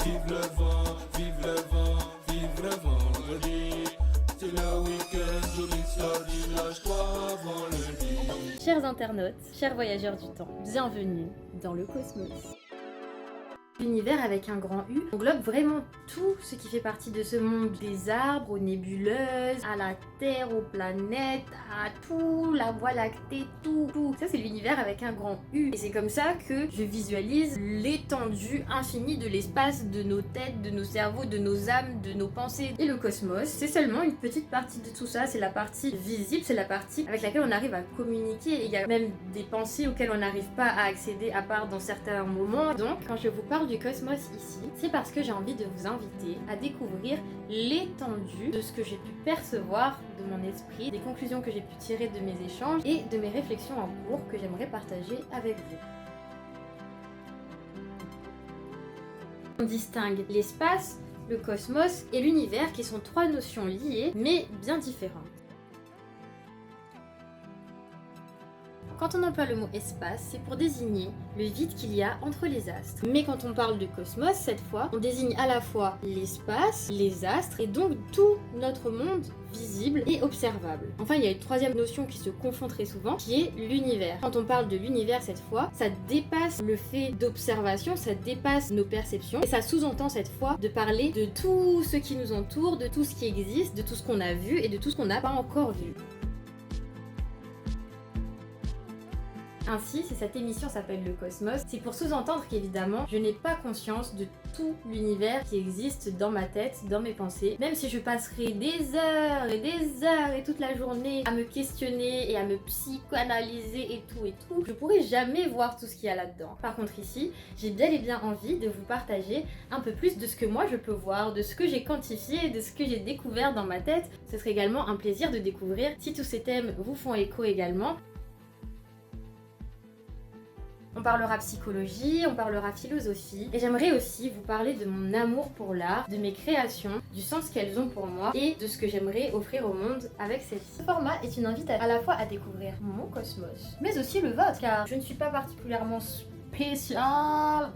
Vive le vent, vive le vent, vive le vendredi. C'est le week-end, je mixe la lâche-toi avant le lit. Chers internautes, chers voyageurs du temps, bienvenue dans le cosmos. L'univers avec un grand U englobe vraiment tout ce qui fait partie de ce monde, des arbres aux nébuleuses, à la Terre, aux planètes, à tout, la Voie lactée, tout. Ça c'est l'univers avec un grand U. Et c'est comme ça que je visualise l'étendue infinie de l'espace, de nos têtes, de nos cerveaux, de nos âmes, de nos pensées. Et le cosmos, c'est seulement une petite partie de tout ça, c'est la partie visible, c'est la partie avec laquelle on arrive à communiquer. Et il y a même des pensées auxquelles on n'arrive pas à accéder à part dans certains moments. Donc quand je vous parle du cosmos ici, c'est parce que j'ai envie de vous inviter à découvrir l'étendue de ce que j'ai pu percevoir de mon esprit, des conclusions que j'ai pu tirer de mes échanges et de mes réflexions en cours que j'aimerais partager avec vous. On distingue l'espace, le cosmos et l'univers qui sont trois notions liées mais bien différentes. Quand on emploie le mot espace, c'est pour désigner le vide qu'il y a entre les astres. Mais quand on parle de cosmos, cette fois, on désigne à la fois l'espace, les astres, et donc tout notre monde visible et observable. Enfin, il y a une troisième notion qui se confond très souvent, qui est l'univers. Quand on parle de l'univers cette fois, ça dépasse le fait d'observation, ça dépasse nos perceptions, et ça sous-entend cette fois de parler de tout ce qui nous entoure, de tout ce qui existe, de tout ce qu'on a vu et de tout ce qu'on n'a pas encore vu. Ainsi, si cette émission s'appelle le cosmos, c'est pour sous-entendre qu'évidemment, je n'ai pas conscience de tout l'univers qui existe dans ma tête, dans mes pensées. Même si je passerai des heures et toute la journée à me questionner et à me psychoanalyser et tout, je pourrai jamais voir tout ce qu'il y a là-dedans. Par contre ici, j'ai bel et bien envie de vous partager un peu plus de ce que moi je peux voir, de ce que j'ai quantifié, de ce que j'ai découvert dans ma tête. Ce serait également un plaisir de découvrir si tous ces thèmes vous font écho également. On parlera psychologie, on parlera philosophie, et j'aimerais aussi vous parler de mon amour pour l'art, de mes créations, du sens qu'elles ont pour moi, et de ce que j'aimerais offrir au monde avec celle-ci. Ce format est une invite à la fois à découvrir mon cosmos, mais aussi le vôtre, car je ne suis pas particulièrement spéciale,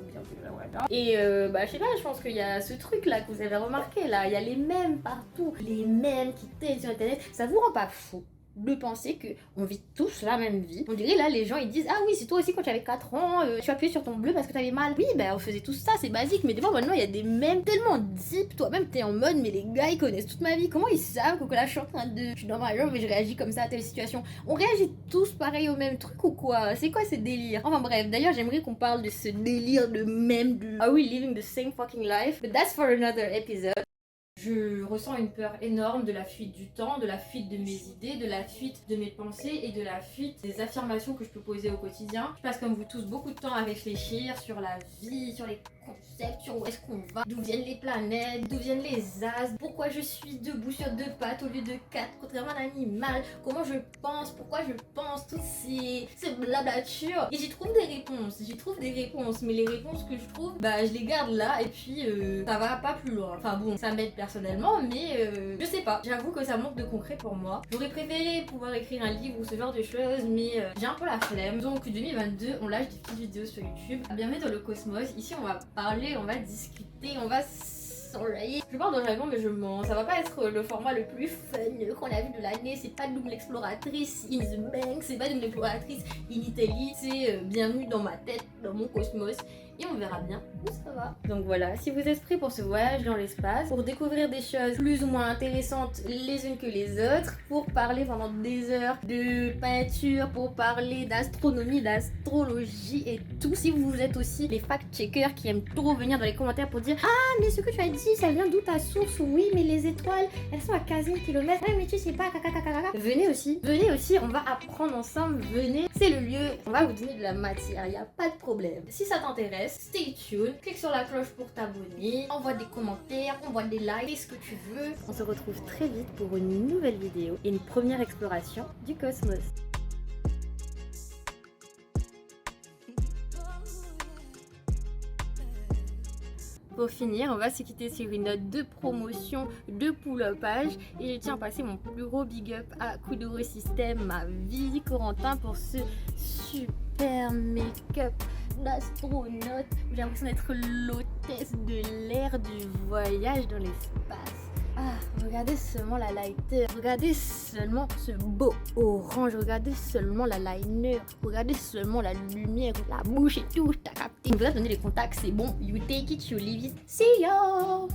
et je sais pas, je pense qu'il y a ce truc là que vous avez remarqué là, il y a les mèmes partout, les mèmes qui traînent sur internet, ça vous rend pas fou de penser qu'on vit tous la même vie? On dirait là les gens ils disent ah oui c'est toi aussi quand tu avais 4 ans tu appuyais sur ton bleu parce que t'avais mal. Oui ben on faisait tout ça, c'est basique, mais des fois maintenant il y a des mèmes tellement deep, toi-même t'es en mode mais les gars ils connaissent toute ma vie, comment ils savent que là je suis en train de... Je suis dans ma jambe et je réagis comme ça à telle situation? On réagit tous pareil au même truc ou quoi? C'est quoi ce délire? Enfin bref, d'ailleurs j'aimerais qu'on parle de ce délire de mème de are we living the same fucking life? But that's for another episode. Je ressens une peur énorme de la fuite du temps, de la fuite de mes idées, de la fuite de mes pensées et de la fuite des affirmations que je peux poser au quotidien. Je passe comme vous tous beaucoup de temps à réfléchir sur la vie, sur les concepts, sur où est-ce qu'on va, d'où viennent les planètes, d'où viennent les astres, pourquoi je suis debout sur 2 pattes au lieu de 4, contrairement à un animal, comment je pense, pourquoi je pense, tout ces blablature. Et j'y trouve des réponses, mais les réponses que je trouve, je les garde là et puis ça va pas plus loin. Enfin bon, ça m'aide personnellement, mais je sais pas, j'avoue que ça manque de concret pour moi. J'aurais préféré pouvoir écrire un livre ou ce genre de choses, mais j'ai un peu la flemme. Donc 2022, on lâche des petites vidéos sur YouTube. Bienvenue dans le cosmos. Ici on va parler, on va discuter, on va s'enrayer. Je parle de dragon mais je mens, ça va pas être le format le plus fun qu'on a vu de l'année. C'est pas Double Exploratrice in the Bank, c'est pas Double Exploratrice in Italy, c'est bienvenue dans ma tête, dans mon cosmos. Et on verra bien où ça va. Donc voilà, si vous êtes prêts pour ce voyage dans l'espace, pour découvrir des choses plus ou moins intéressantes les unes que les autres, pour parler pendant des heures de peinture, pour parler d'astronomie, d'astrologie et tout, si vous êtes aussi les fact-checkers qui aiment trop venir dans les commentaires pour dire ah mais ce que tu as dit ça vient d'où ta source? Oui mais les étoiles elles sont à 15 000 km, ouais mais tu sais pas, venez aussi, on va apprendre ensemble, venez, c'est le lieu, on va vous donner de la matière, il n'y a pas de problème. Si ça t'intéresse, stay tuned, clique sur la cloche pour t'abonner, envoie des commentaires, envoie des likes, fais ce que tu veux. On se retrouve très vite pour une nouvelle vidéo et une première exploration du cosmos. Pour finir, on va se quitter sur une note de promotion de pull-upage et je tiens à passer mon plus gros big up à Kuduro System, ma vie Corentin, pour ce super make-up d'astronaute. J'ai l'impression d'être l'hôtesse de l'air du voyage dans l'espace. Ah, regardez seulement la lighter, regardez seulement ce beau orange, regardez seulement la liner, regardez seulement la lumière, la bouche et tout, t'as capté. Je vous ai donné les contacts, c'est bon, you take it, you leave it, see ya.